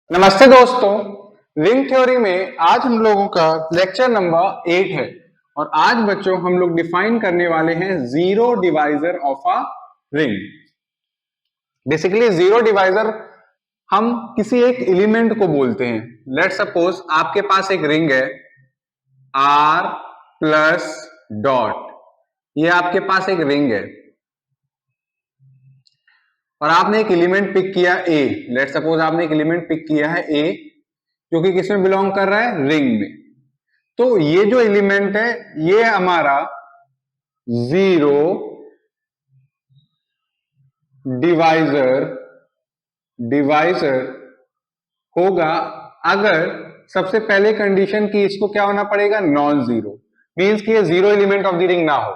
नमस्ते दोस्तों, ring theory में आज हम लोगों का लेक्चर नंबर 8 है और आज बच्चों हम लोग डिफाइन करने वाले हैं zero divisor of a ring. Basically zero divisor हम किसी एक एलिमेंट को बोलते हैं। लेट सपोज आपके पास एक रिंग है आर प्लस डॉट, ये आपके पास एक रिंग है और आपने एक एलिमेंट पिक किया ए। लेट सपोज आपने एक एलिमेंट पिक किया है ए जो कि किसमें बिलोंग कर रहा है, रिंग में। तो ये जो एलिमेंट है ये हमारा जीरो डिवाइजर डिवाइजर होगा अगर सबसे पहले कंडीशन की इसको क्या होना पड़ेगा, नॉन जीरो। मींस कि ये zero element of the ring ना हो।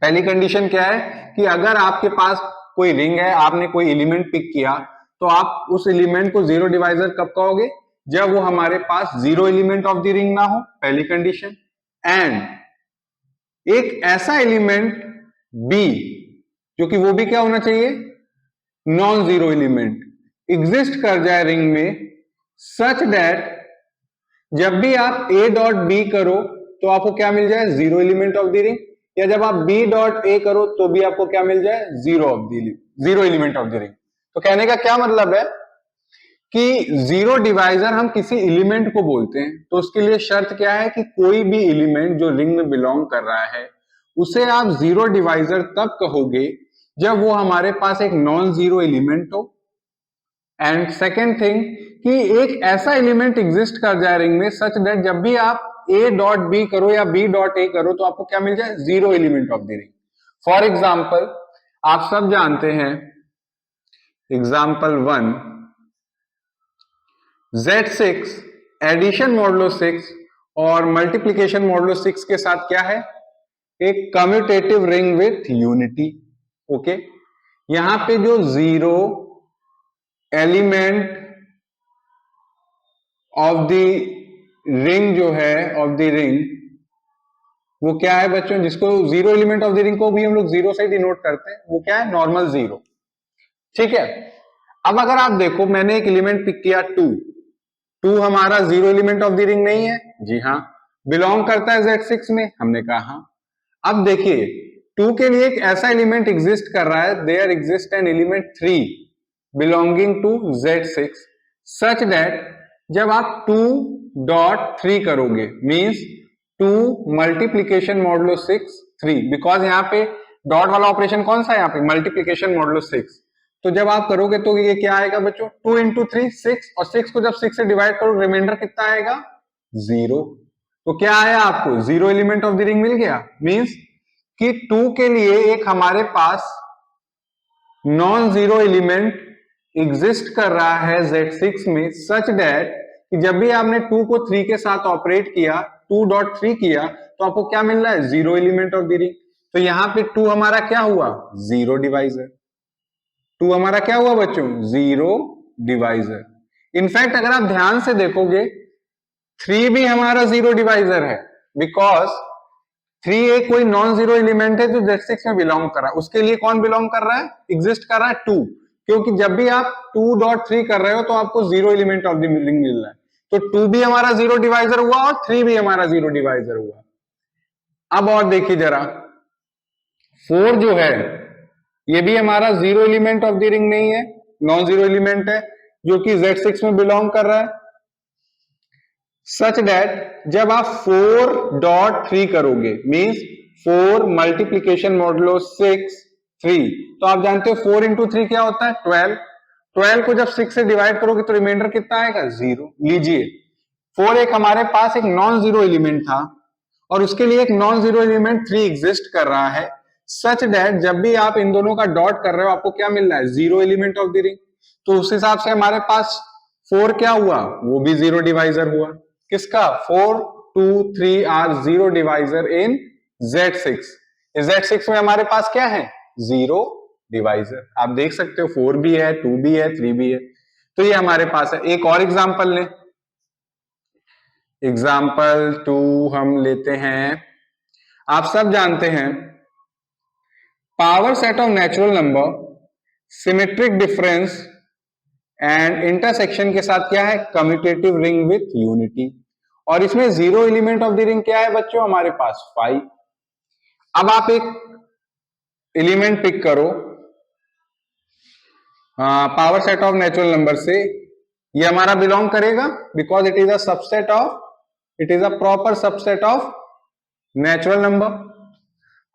पहली कंडीशन क्या है कि अगर आपके पास कोई रिंग है, आपने कोई एलिमेंट पिक किया, तो आप उस एलिमेंट को जीरो डिवाइजर कब कहोगे, जब वो हमारे पास zero element of the ring ना हो, पहली कंडीशन। एंड एक ऐसा एलिमेंट बी जो कि वो भी क्या होना चाहिए, नॉन जीरो एलिमेंट एग्जिस्ट कर जाए रिंग में, सच दैट जब भी आप ए डॉट बी करो तो आपको क्या मिल जाए, zero element of the ring, या जब आप बी डॉट ए करो तो भी आपको क्या मिल जाए, zero element of the ring. तो कहने का क्या मतलब है कि जीरो डिवाइजर हम किसी एलिमेंट को बोलते हैं तो उसके लिए शर्त क्या है कि कोई भी एलिमेंट जो रिंग में बिलोंग कर रहा है उसे आप जीरो डिवाइजर तब कहोगे जब वो हमारे पास एक नॉन जीरो एलिमेंट हो। एंड सेकेंड थिंग कि एक ऐसा एलिमेंट एग्जिस्ट कर जाए रिंग में सच दैट जब भी आप ए डॉट बी करो या बी डॉट ए करो तो आपको क्या मिल जाए, zero element of the ring. For example आप सब जानते हैं, एग्जाम्पल 1, Z6 एडिशन मॉडुलो 6 और मल्टीप्लीकेशन मॉडुलो 6 के साथ क्या है, एक commutative ring with unity. Okay, यहां पे जो zero element of the ring जो है, ऑफ द रिंग, वो क्या है बच्चों, जिसको zero element of the ring को भी हम लोग जीरो से डिनोट करते हैं, वो क्या है, नॉर्मल जीरो। ठीक है, अब अगर आप देखो मैंने एक एलिमेंट पिक किया टू, टू हमारा zero element of the ring नहीं है, जी हाँ, बिलोंग करता है Z6 में, हमने कहा हाँ। अब देखिए टू के लिए एक ऐसा एलिमेंट एग्जिस्ट कर रहा है, there exist an element 3 belonging to Z6 such that जब आप 2.3 करोगे, मींस 2 मल्टीप्लीकेशन मॉडुलो 6 3, बिकॉज यहाँ पे डॉट वाला ऑपरेशन कौन सा है, यहाँ पे मल्टीप्लीकेशन मॉडुलो 6। तो जब आप करोगे तो ये क्या आएगा बच्चों, 2 इंटू 3 6, और 6 को जब 6 से डिवाइड करो रिमाइंडर कितना आएगा, जीरो। तो क्या आया, आपको zero element of the ring मिल गया। मींस कि 2 के लिए एक हमारे पास नॉन जीरो एलिमेंट एग्जिस्ट कर रहा है Z6 में सच दैट कि जब भी आपने 2 को 3 के साथ ऑपरेट किया, 2.3 किया, तो आपको क्या मिल रहा है, zero element of the ring. तो यहां पे 2 हमारा क्या हुआ, जीरो डिवाइजर। 2 हमारा क्या हुआ बच्चों, जीरो डिवाइजर। इनफैक्ट अगर आप ध्यान से देखोगे 3 भी हमारा जीरो डिवाइजर है, बिकॉज 3 एक कोई नॉन जीरो एलिमेंट है जो Z6 में बिलोंग कर रहा है, उसके लिए कौन बिलोंग कर रहा है, एग्जिस्ट कर रहा है 2, क्योंकि जब भी आप 2.3 कर रहे हो तो आपको zero element of the ring मिल रहा है। तो 2 भी हमारा जीरो डिवाइजर हुआ और 3 भी हमारा जीरो डिवाइजर हुआ। अब और देखिए जरा, 4 जो है ये भी हमारा zero element of the ring नहीं है, नॉन जीरो एलिमेंट है जो कि Z6 में बिलोंग कर रहा है, सच दैट जब आप 4.3 करोगे, मींस 4 मल्टीप्लीकेशन मॉडुलो 6 3, तो आप जानते हो 4 इंटू 3 क्या होता है, 12। 12 को जब 6 से डिवाइड करोगे तो रिमाइंडर कितना आएगा, जीरो। लीजिए 4 एक हमारे पास एक नॉन जीरो एलिमेंट था और उसके लिए एक नॉन जीरो एलिमेंट 3 एग्जिस्ट कर रहा है, सच दैट जब भी आप इन दोनों का डॉट कर रहे हो आपको क्या मिल रहा है, zero element of the ring. तो उस हिसाब से हमारे पास 4 क्या हुआ, वो भी जीरो डिवाइजर हुआ। किसका, 4 2 3 are zero divisor in Z6। Z6 में हमारे पास क्या है, जीरो डिवाइजर। आप देख सकते हो 4 भी है, 2 भी है, 3 भी है। तो ये हमारे पास है। एक और एग्जांपल लें, एग्जाम्पल 2 हम लेते हैं। आप सब जानते हैं power set of natural number, symmetric difference and intersection के साथ क्या है, कम्यूटेटिव रिंग विथ यूनिटी। और इसमें zero element of the ring क्या है बच्चों, हमारे पास 5। अब आप एक एलिमेंट पिक करो power set of natural number से, ये हमारा बिलोंग करेगा because it is a subset of, it is a proper subset of natural number.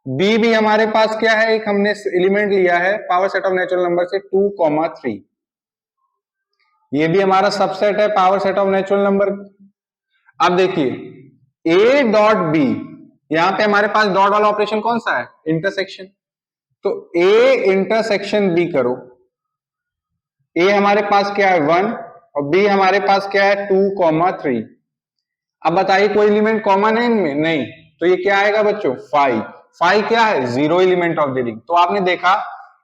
B भी हमारे पास क्या है, एक हमने एलिमेंट लिया है power set of natural number से 2,3, ये भी हमारा सबसेट है power set of natural number. अब देखिए ए डॉट बी, यहां पे हमारे पास डॉट वाला ऑपरेशन कौन सा है, इंटरसेक्शन। तो ए इंटरसेक्शन बी करो, ए हमारे पास क्या है 1 और बी हमारे पास क्या है 2,3। अब बताइए कोई एलिमेंट कॉमन है इनमें, नहीं, तो ये क्या आएगा बच्चों 5। 5 क्या है, zero element of the ring. तो आपने देखा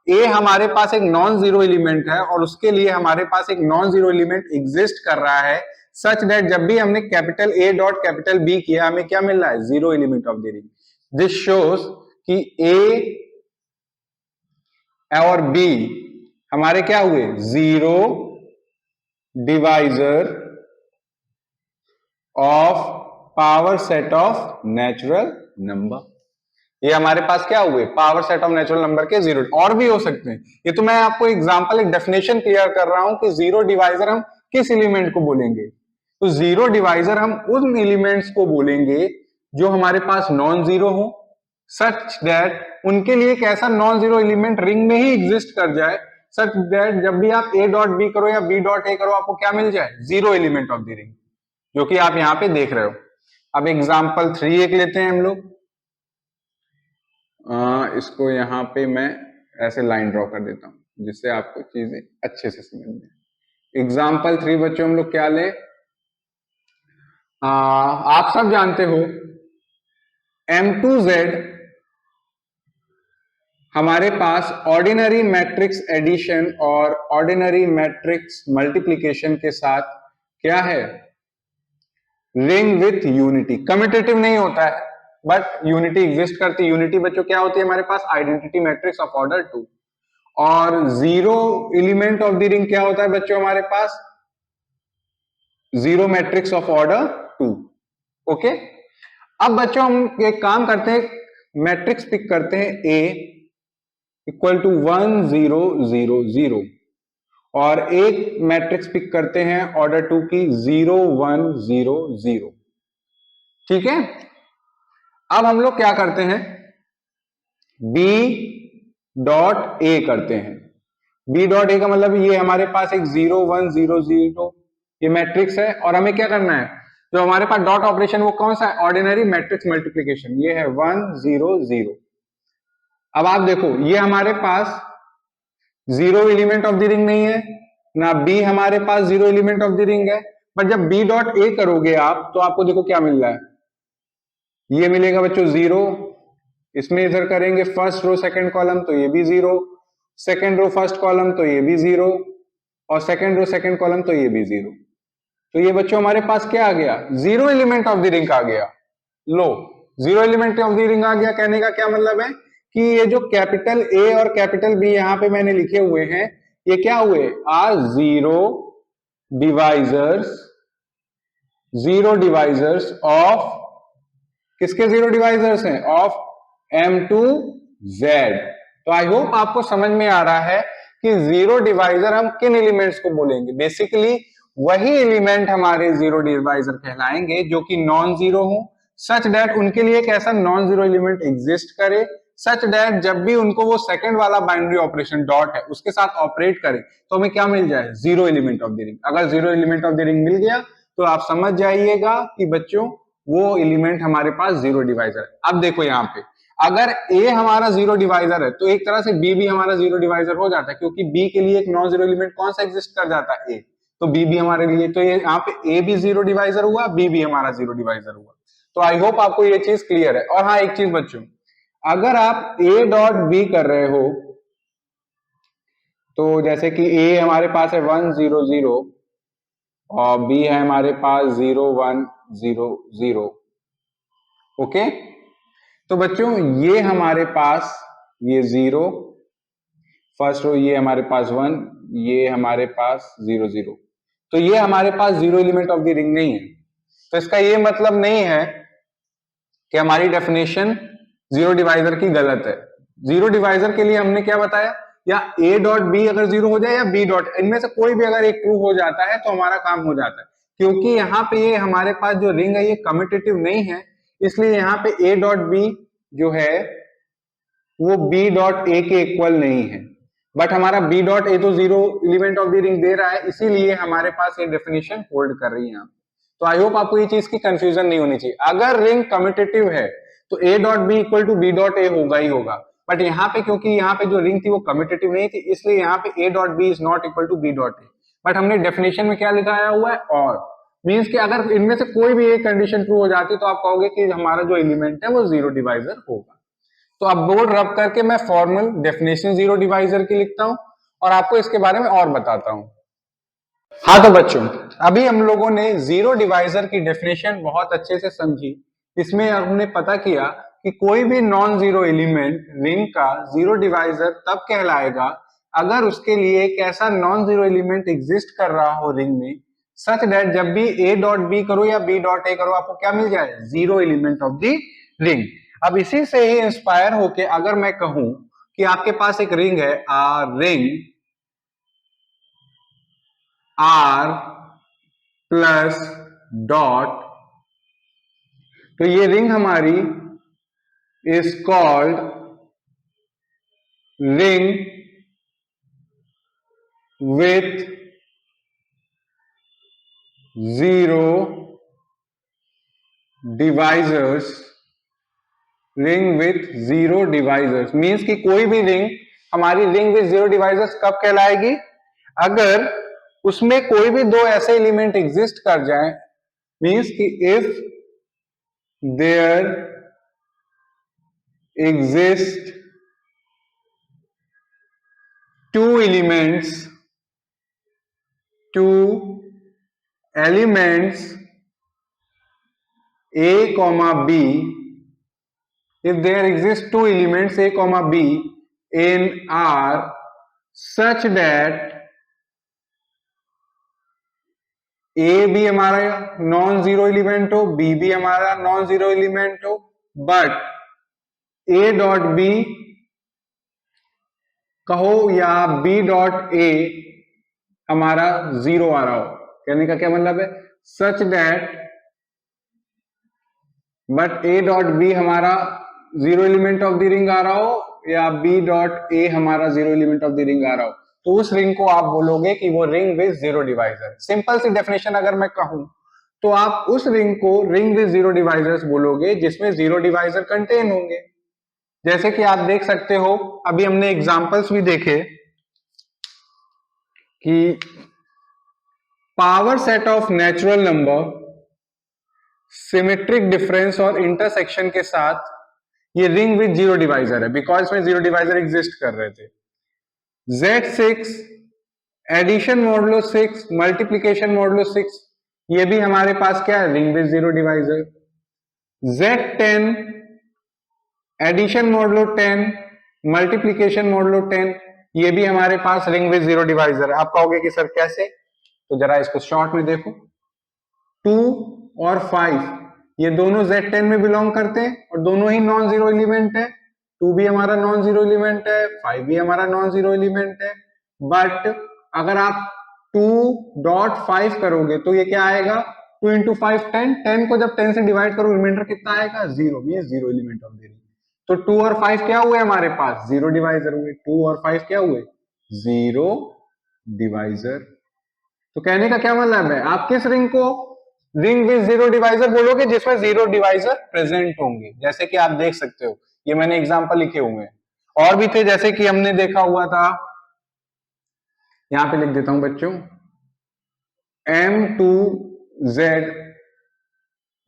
ए हमारे पास एक नॉन जीरो एलिमेंट है और उसके लिए हमारे पास एक नॉन जीरो एलिमेंट एग्जिस्ट कर रहा है, सच दैट जब भी हमने capital A dot capital B किया हमें क्या मिल रहा है, zero element of the ring. This shows कि ए और बी हमारे क्या हुए, zero divisor of power set of natural number. ये हमारे पास क्या हुए, power set of natural number के जीरो। और भी हो सकते हैं, ये तो मैं आपको एग्जांपल, एक डेफिनेशन क्लियर कर रहा हूं कि जीरो डिवाइजर हम किस एलिमेंट को बोलेंगे। तो जीरो डिवाइजर हम उन एलिमेंट्स को बोलेंगे जो हमारे पास नॉन जीरो हो, सच दैट उनके लिए एक ऐसा नॉन जीरो एलिमेंट रिंग में ही एग्जिस्ट कर जाए, सच दैट जब भी आप ए डॉट बी करो या बी डॉट ए करो आपको क्या मिल जाए, zero element of the ring, जो कि आप यहां पे देख रहे हो। अब एग्जाम्पल 3 एक लेते हैं हम लोग, इसको यहां पे मैं ऐसे लाइन ड्रॉ कर देता हूं जिससे आपको चीजें अच्छे से समझ में। एग्जाम्पल 3 बच्चों हम लोग क्या ले, आप सब जानते हो M2Z हमारे पास ऑर्डिनरी मैट्रिक्स एडिशन और ऑर्डिनरी मैट्रिक्स मल्टीप्लीकेशन के साथ क्या है, रिंग विथ यूनिटी। कम्यूटेटिव नहीं होता है बट यूनिटी एग्जिस्ट करती है। यूनिटी बच्चों क्या होती है हमारे पास, आइडेंटिटी मैट्रिक्स ऑफ ऑर्डर 2। और zero element of the ring क्या होता है बच्चों हमारे पास, zero matrix of order 2। Okay, अब बच्चों हम एक काम करते हैं, मैट्रिक्स पिक करते हैं ए इक्वल टू 1 0 0 0 और एक मैट्रिक्स पिक करते हैं ऑर्डर 2 की 0 1 0 0। ठीक है, अब हम लोग क्या करते हैं, बी डॉट ए करते हैं। बी डॉट ए का मतलब ये हमारे पास एक 0 1 0 0 ये मैट्रिक्स है और हमें क्या करना है, जो हमारे पास डॉट ऑपरेशन वो कौन सा है, ऑर्डिनरी मैट्रिक्स मल्टीप्लीकेशन, ये है 1 0 0। अब आप देखो ये हमारे पास zero element of the ring नहीं है ना, बी हमारे पास zero element of the ring है, बट जब बी डॉट ए करोगे आप तो आपको देखो क्या मिल रहा है, ये मिलेगा बच्चों जीरो। इसमें इधर करेंगे फर्स्ट रो सेकंड कॉलम तो ये भी zero, second row first column तो ये भी जीरो, और सेकंड रो सेकंड कॉलम तो ये भी जीरो। तो ये बच्चों हमारे पास क्या आ गया, zero element of the ring आ गया। लो, zero element of the ring आ गया कहने का क्या मतलब है कि ये जो कैपिटल ए और कैपिटल बी यहां पे मैंने लिखे हुए हैं ये क्या हुए, are zero divisors, zero divisors of, किसके जीरो डिवाइजर्स हैं, ऑफ M2Z। तो आई होप आपको समझ में आ रहा है कि जीरो डिवाइजर हम किन एलिमेंट्स को बोलेंगे, बेसिकली वही एलिमेंट हमारे जीरो डिवाइजर कहलाएंगे जो कि नॉन जीरो हो, सच दैट उनके लिए एक ऐसा नॉन जीरो एलिमेंट एग्जिस्ट करे, सच दैट जब भी उनको वो सेकंड वाला बाइनरी ऑपरेशन डॉट है उसके साथ ऑपरेट करे तो हमें क्या मिल जाए, zero element of the ring. अगर zero element of the ring मिल गया तो आप समझ जाइएगा कि बच्चों वो एलिमेंट हमारे पास जीरो डिवाइजर है। अब देखो यहाँ पे अगर ए हमारा जीरो डिवाइजर है तो एक तरह से बी भी हमारा जीरो डिवाइजर हो जाता है, क्योंकि बी के लिए एक नॉन जीरो एलिमेंट कौन सा एग्जिस्ट कर जाता है, ए, तो बी भी हमारे लिए, तो ये यहाँ पे ए भी जीरो डिवाइजर हुआ, बी भी हमारा जीरो डिवाइजर हुआ। तो आई होप आपको ये चीज क्लियर है। और हाँ एक चीज बच्चों, अगर आप ए डॉट बी कर रहे हो तो जैसे कि ए हमारे पास है 1 0 0 और बी है हमारे पास 0 1 0 0। ओके, तो बच्चों ये हमारे पास ये जीरो फर्स्ट रो, ये हमारे पास 1 ये हमारे पास 0 0, तो ये हमारे पास zero element of the ring नहीं है। तो इसका ये मतलब नहीं है कि हमारी डेफिनेशन जीरो डिवाइजर की गलत है। जीरो डिवाइजर के लिए हमने क्या बताया, या ए डॉट बी अगर जीरो हो जाए या बी डॉट, इनमें से कोई भी अगर एक ट्रू हो जाता है तो हमारा काम हो जाता है। क्योंकि यहाँ पे ये हमारे पास जो रिंग है ये कम्यूटेटिव नहीं है, इसलिए यहाँ पे ए डॉट बी जो है वो बी डॉट ए के इक्वल नहीं है। बट हमारा बी डॉट ए तो zero element of the ring दे रहा है, इसीलिए हमारे पास ये डेफिनेशन होल्ड कर रही है। तो आई होप आपको ये चीज की कंफ्यूजन नहीं होनी चाहिए। अगर रिंग कम्यूटेटिव है तो A dot B equal to B dot A होगा ही होगा, बट यहाँ पे क्योंकि यहाँ पे जो रिंग थी वो कम्यूटेटिव नहीं थी, इसलिए यहाँ पे A dot B is not equal to B dot A. But हमने डेफिनेशन में क्या लिखाया हुआ है, और मीन्स कि अगर इनमें से कोई भी एक कंडीशन ट्रू हो जाती तो आप कहोगे कि हमारा जो एलिमेंट है वो जीरो डिवाइजर होगा। तो अब बोर्ड रब करके मैं फॉर्मल डेफिनेशन जीरो डिवाइजर की लिखता हूं और आपको इसके बारे में और बताता हूं। हाँ तो बच्चों, अभी हम लोगों ने जीरो डिवाइजर की डेफिनेशन बहुत अच्छे से समझी। इसमें हमने पता किया कि कोई भी नॉन जीरो एलिमेंट रिंग का जीरो डिवाइजर तब कहलाएगा अगर उसके लिए एक ऐसा नॉन जीरो एलिमेंट एग्जिस्ट कर रहा हो रिंग में, सच दैट जब भी ए डॉट बी करो या बी डॉट ए करो आपको क्या मिल जाए, zero element of the ring. अब इसी से ही इंस्पायर होके अगर मैं कहूं कि आपके पास एक रिंग है, रिंग आर प्लस डॉट, तो ये रिंग हमारी is called ring with zero divisors. Ring with zero divisors means कि कोई भी रिंग हमारी रिंग विथ जीरो डिवाइजर्स कब कहलाएगी, अगर उसमें कोई भी दो ऐसे एलिमेंट एग्जिस्ट कर जाए, मीन्स कि if there exist two elements A comma B, if there exist two elements A comma B in R such that A भी हमारा नॉन जीरो एलिमेंट हो, B भी हमारा नॉन जीरो एलिमेंट हो, but A dot B कहो या B dot A हमारा zero आ रहा हो। कहने का क्या मतलब है, such that but A dot B हमारा zero element of the ring आ रहा हो या बी डॉट ए हमारा zero element of the ring आ रहा हो, तो उस रिंग को आप बोलोगे कि वो ring with zero divisor. Simple सी डेफिनेशन अगर मैं कहूं तो आप उस रिंग को रिंग विद जीरो डिवाइजर्स बोलोगे जिसमें जीरो डिवाइजर कंटेन होंगे। जैसे कि आप देख सकते हो, अभी हमने एग्जांपल्स भी देखे कि power set of natural number symmetric difference और इंटरसेक्शन के साथ ये रिंग विद जीरो डिवाइजर है, बिकॉज इसमें जीरो डिवाइजर एग्जिस्ट कर रहे थे। Z6 addition modulo 6 multiplication modulo 6, ये भी हमारे पास क्या है, ring with zero divisor. Z10 addition modulo 10 multiplication modulo 10, ये भी हमारे पास रिंग विद जीरो डिवाइजर। आप कहोगे कि सर कैसे, तो जरा इसको शॉर्ट में देखो। 2 और 5 ये दोनों Z10 में बिलोंग करते हैं और दोनों ही नॉन जीरो एलिमेंट है। 2 भी हमारा नॉन जीरो एलिमेंट है, 5 भी हमारा नॉन जीरो एलिमेंट है। बट अगर आप 2.5 करोगे तो ये क्या आएगा, 2 इंटू 5 10, 10 को जब 10 से डिवाइड करो रिमाइंडर कितना आएगा, zero, means zero element of the ring. तो 2 और 5 क्या हुए हमारे पास, जीरो डिवाइजर हुए। 2 और 5 क्या हुए, जीरो डिवाइजर। तो कहने का क्या मतलब है, आप किस रिंग को रिंग विद जीरो डिवाइजर बोलोगे जिसमें जीरो डिवाइजर प्रेजेंट होंगे। जैसे कि आप देख सकते हो, ये मैंने एग्जांपल लिखे हुए हैं और भी थे, जैसे कि हमने देखा हुआ था, यहां पे लिख देता हूं बच्चों, M2Z,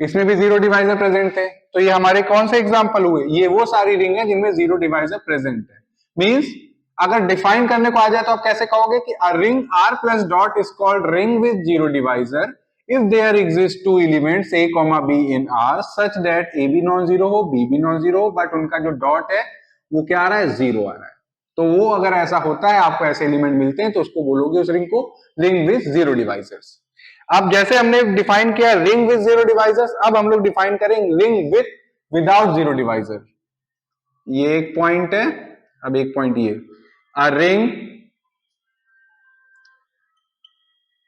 इसमें भी जीरो डिवाइजर प्रेजेंट थे। तो ये हमारे कौन से एग्जांपल हुए, ये वो सारी रिंग है जिनमें जीरो डिवाइजर प्रेजेंट है। मींस अगर डिफाइन करने को आ जाए तो आप कैसे कहोगे कि a ring R plus dot is called ring with zero divisor if there exist two elements a comma b in R such that a भी नॉन जीरो हो, b भी नॉन जीरो हो, बट उनका जो डॉट है वो क्या आ रहा है, जीरो आ रहा है। तो वो अगर ऐसा होता है, आपको ऐसे एलिमेंट मिलते हैं, तो उसको बोलोगे उस रिंग को रिंग विथ जीरो डिवाइजर्स। अब जैसे हमने डिफाइन किया रिंग विथ जीरो डिवाइजर्स, अब हम लोग डिफाइन करेंगे ring with without zero divisor. ये एक पॉइंट है। अब एक पॉइंट ये, a ring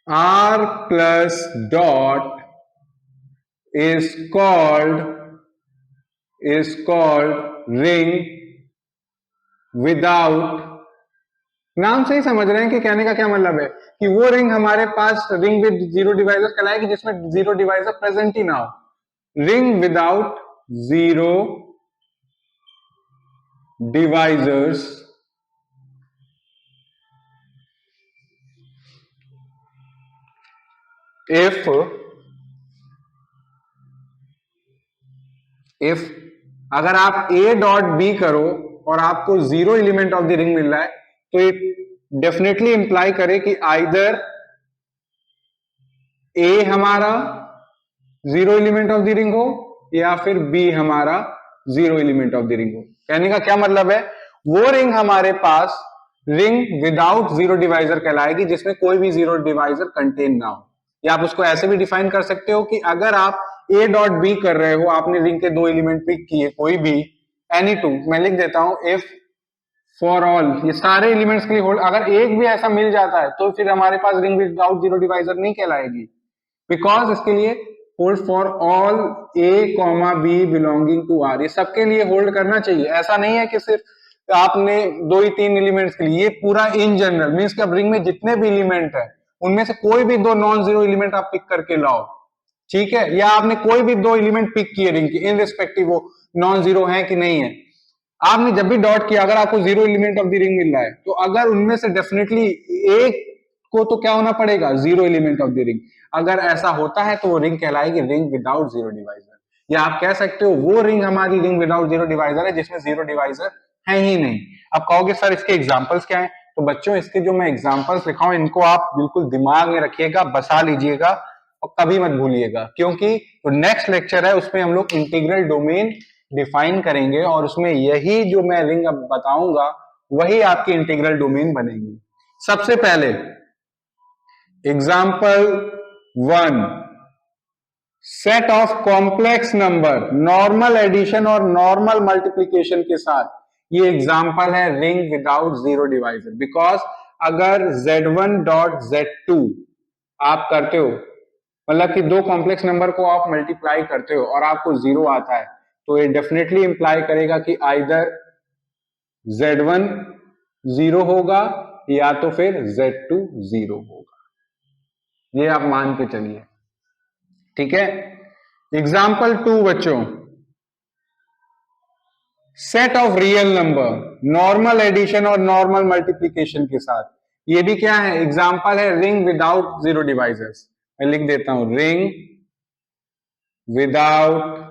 R plus dot is called ring without, नाम से ही समझ रहे हैं कि कहने का क्या मतलब है कि वो रिंग हमारे पास रिंग विद जीरो डिवाइजर कहलाएगी जिसमें जीरो डिवाइजर प्रेजेंट ही ना हो। Ring without zero divisors if अगर आप ए डॉट बी करो और आपको zero element of the ring मिल रहा है, तो ये डेफिनेटली इंप्लाई करे कि आइदर ए हमारा zero element of the ring हो या फिर बी हमारा zero element of the ring हो। कहने का क्या मतलब है, वो रिंग हमारे पास रिंग विदाउट जीरो डिवाइजर कहलाएगी जिसमें कोई भी जीरो डिवाइजर कंटेन ना हो। या आप उसको ऐसे भी डिफाइन कर सकते हो कि अगर आप ए डॉट बी कर रहे हो, आपने रिंग के दो एलिमेंट पिक किए कोई भी एनी टू, मैं लिख देता हूं इफ फॉर ऑल, ये सारे एलिमेंट्स के लिए होल्ड, अगर एक भी ऐसा मिल जाता है तो फिर हमारे पास रिंग विदाउट जीरो डिवाइजर नहीं कहलाएगी, बिकॉज इसके लिए hold for all A comma B belonging to R, ये सबके लिए होल्ड करना चाहिए। ऐसा नहीं है कि सिर्फ आपने दो ही तीन एलिमेंट्स के लिए, ये पूरा इन जनरल मीन्स कि अब रिंग में जितने भी एलिमेंट है उनमें से कोई भी दो नॉन जीरो एलिमेंट आप पिक करके लाओ, ठीक है, या आपने कोई भी दो एलिमेंट पिक किए रिंग के इन रिस्पेक्टिव वो नॉन जीरो है कि नहीं है, आपने जब भी डॉट किया अगर आपको zero element of the ring मिल रहा है तो अगर उनमें से डेफिनेटली एक को तो क्या होना पड़ेगा, zero element of the ring. अगर ऐसा होता है तो वो रिंग कहलाएगी रिंग विदाउट जीरो डिवाइजर, या आप कह सकते हो वो रिंग हमारी रिंग विदाउट जीरो डिवाइजर है जिसमें जीरो डिवाइजर है ही नहीं। अब कहोगे सर इसके एग्जांपल्स क्या हैं, तो बच्चों इसके जो मैं एग्जांपल्स लिखा हूं इनको आप बिल्कुल दिमाग में रखिएगा, बसा लीजिएगा और कभी मत भूलिएगा, क्योंकि तो नेक्स्ट लेक्चर है उसमें हम लोग इंटीग्रल डोमेन डिफाइन करेंगे और उसमें यही जो मैं रिंग अब बताऊंगा वही आपकी इंटीग्रल डोमेन बनेगी। सबसे पहले example one, set of complex number normal addition और नॉर्मल मल्टीप्लीकेशन के साथ, ये एग्जाम्पल है ring without zero divisor. Because अगर Z1 डॉट Z2 आप करते हो, मतलब कि दो कॉम्प्लेक्स नंबर को आप मल्टीप्लाई करते हो और आपको जीरो आता है, तो ये डेफिनेटली इंप्लाई करेगा कि आइदर Z1 जीरो होगा या तो फिर Z2 जीरो होगा, ये आप मान के चलिए, ठीक है। एग्जाम्पल टू बच्चों, set of real number normal addition और नॉर्मल मल्टीप्लीकेशन के साथ, ये भी क्या है, एग्जाम्पल है रिंग विदाउट जीरो डिवाइजर्स। मैं लिख देता हूं ring without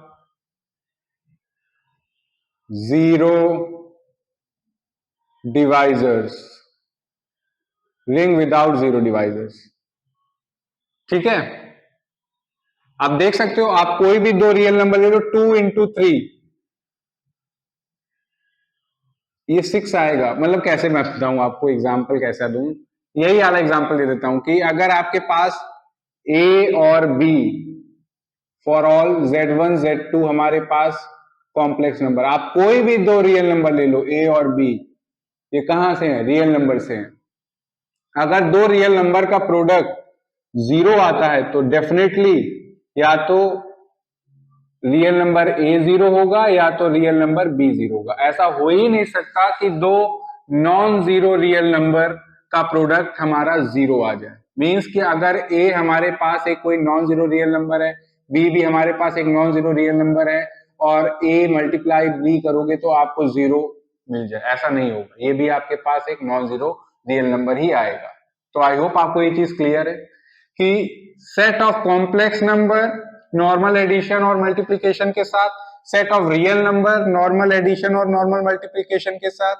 zero divisors, ring without zero divisors, ठीक है। आप देख सकते हो, आप कोई भी दो रियल नंबर ले लो, 2 into 3 ये 6 आएगा। मतलब कैसे मैं बताऊं आपको, एग्जाम्पल कैसा दूं, यही वाला एग्जाम्पल दे देता हूं कि अगर आपके पास ए और B for all Z1 Z2 हमारे पास कॉम्प्लेक्स नंबर, आप कोई भी दो रियल नंबर ले लो ए और बी, ये कहां से है, रियल नंबर से है। अगर दो रियल नंबर का प्रोडक्ट जीरो आता है तो डेफिनेटली या तो रियल नंबर ए जीरो होगा या तो रियल नंबर बी जीरो होगा। ऐसा हो ही नहीं सकता कि दो नॉन जीरो रियल नंबर का प्रोडक्ट हमारा जीरो आ जाए। मींस कि अगर ए हमारे पास एक कोई नॉन जीरो रियल नंबर है, बी भी हमारे पास एक नॉन जीरो रियल नंबर है और ए मल्टीप्लाई बी करोगे तो आपको जीरो मिल जाए, ऐसा नहीं होगा, ये भी आपके पास एक नॉन जीरो रियल नंबर ही आएगा। तो आई होप आपको ये चीज क्लियर है कि set of complex number normal addition और मल्टीप्लीकेशन के साथ, set of real number normal addition और नॉर्मल मल्टीप्लीकेशन के साथ,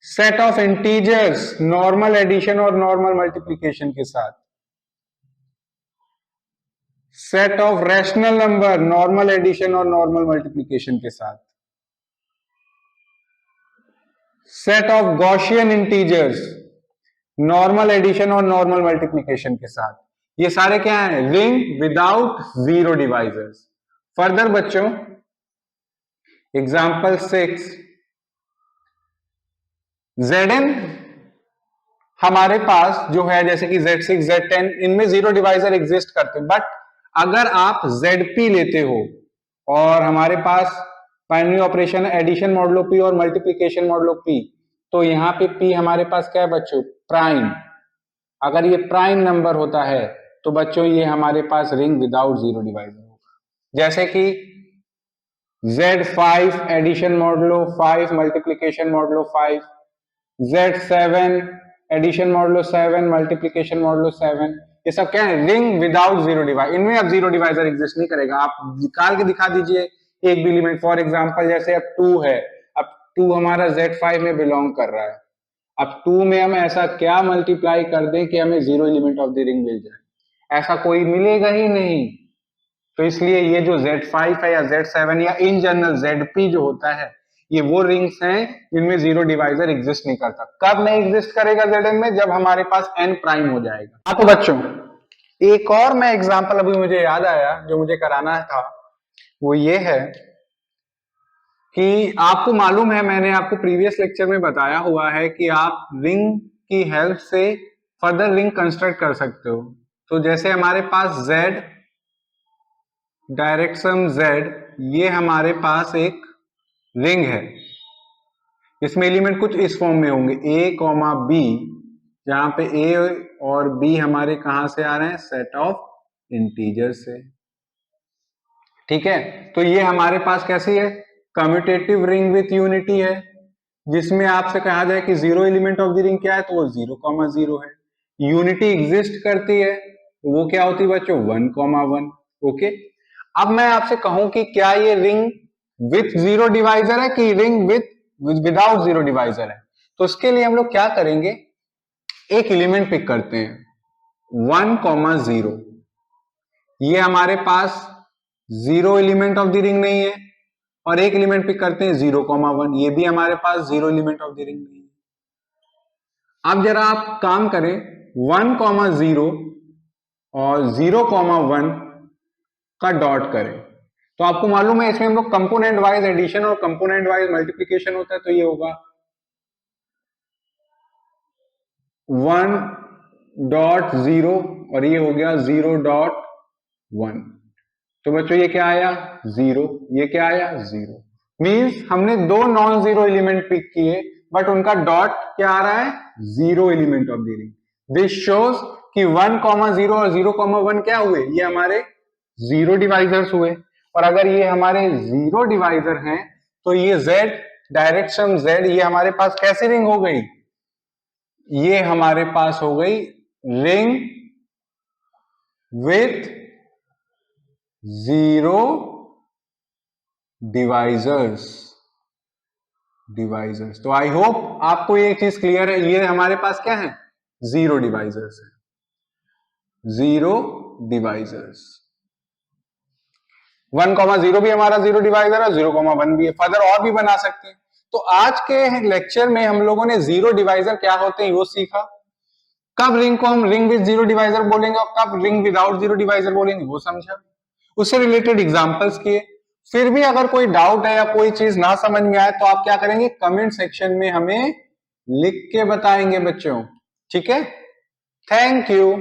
set of integers normal addition और नॉर्मल मल्टीप्लीकेशन के साथ, set of rational number normal addition और नॉर्मल मल्टीप्लीकेशन के साथ, set of Gaussian integers normal addition और नॉर्मल मल्टीप्लीकेशन के साथ। ये सारे क्या है? Ring without zero divisors. Further बच्चों एग्जाम्पल 6, Zn हमारे पास जो है जैसे कि Z6, Z10 इनमें जीरो डिवाइजर एग्जिस्ट करते हैं, बट अगर आप Zp लेते हो और हमारे पास binary operation addition modulo P और मल्टीप्लीकेशन मॉडुलो P, तो यहाँ पे P हमारे पास क्या है बच्चों? प्राइम। अगर ये प्राइम नंबर होता है तो बच्चों ये हमारे पास रिंग विदाउट जीरो डिवाइजर होगा। जैसे कि Z5 addition modulo 5 multiplication modulo 5, Z7 addition modulo 7 multiplication modulo 7, ये सब क्या है? Ring without zero divisor. इनमें अब जीरो डिवाइजर एग्जिस्ट नहीं करेगा। आप निकाल के दिखा दीजिए एक भी एलिमेंट। फॉर एग्जांपल जैसे अब 2 है, अब 2 हमारा Z5 में बिलोंग कर रहा है। अब 2 में हम ऐसा क्या मल्टीप्लाई कर दें कि हमें zero element of the ring मिल जाए? ऐसा कोई मिलेगा ही नहीं। तो इसलिए ये जो Z5 है या Z7 या इन जनरल Zp जो होता है, ये वो रिंग्स हैं जिनमें जीरो डिवाइजर एग्जिस्ट नहीं करता। कब नहीं एग्जिस्ट करेगा Zn में? जब हमारे पास n प्राइम हो जाएगा। हाँ तो बच्चों एक और मैं एग्जांपल अभी मुझे याद आया जो मुझे कराना था, वो ये है कि आपको मालूम है, मैंने आपको प्रीवियस लेक्चर में बताया हुआ है कि आप रिंग की हेल्प से फर्दर रिंग कंस्ट्रक्ट कर सकते हो। तो जैसे हमारे पास Z डायरेक्शन Z, ये हमारे पास एक रिंग है। इसमें एलिमेंट कुछ इस फॉर्म में होंगे A, B, जहां पे A और B हमारे कहां से आ रहे हैं? सेट ऑफ इंटीजर से। ठीक है, तो ये हमारे पास कैसी है? कम्यूटेटिव रिंग विथ यूनिटी है, जिसमें आपसे कहा जाए कि zero element of the ring क्या है, तो वो 0,0 है। यूनिटी एग्जिस्ट करती है, वो क्या होती है बच्चों? 1,1। ओके, अब मैं आपसे कहूं कि क्या ये रिंग विथ जीरो डिवाइजर है कि रिंग विदाउट जीरो डिवाइजर है, तो उसके लिए हम लोग क्या करेंगे? एक एलिमेंट पिक करते हैं 1,0। ये हमारे पास zero element of the ring नहीं है, और एक एलिमेंट पिक करते हैं 0,1, ये भी हमारे पास zero element of the ring नहीं है। अब जरा आप काम करें 1,0 और 0,1 का डॉट करें, तो आपको मालूम है इसमें हम लोग कंपोनेंट वाइज एडिशन और कंपोनेंट वाइज मल्टीप्लीकेशन होता है, तो ये होगा 1,0 और ये हो गया 0,1। तो बच्चों ये क्या आया? 0। ये क्या आया? 0। मींस हमने दो नॉन जीरो एलिमेंट पिक किए, बट उनका डॉट क्या आ रहा है? Zero element of the ring. This shows कि 1,0 और 0,1 क्या हुए? ये हमारे जीरो डिवाइजर्स हुए। और अगर ये हमारे जीरो डिवाइजर हैं तो ये Z डायरेक्शन Z, ये हमारे पास कैसी रिंग हो गई? ये हमारे पास हो गई रिंग विथ जीरो डिवाइजर्स। तो आई होप आपको ये चीज क्लियर है। ये हमारे पास क्या है? जीरो डिवाइजर्स है। Zero divisors. 1,0 भी हमारा जीरो डिवाइजर है, 0,1 भी है। फर्दर और भी बना सकते हैं। तो आज के लेक्चर में हम लोगों ने जीरो डिवाइजर क्या होते हैं वो सीखा। कब रिंग को हम रिंग विद जीरो डिवाइजर बोलेंगे और कब रिंग विदाउट जीरो डिवाइजर बोलेंगे वो समझा। उससे रिलेटेड एग्जांपल्स किए। फिर भी अगर कोई डाउट है या कोई चीज ना समझ में आए तो आप क्या करेंगे? कमेंट सेक्शन में हमें लिख के बताएंगे बच्चों। ठीक है, थैंक यू।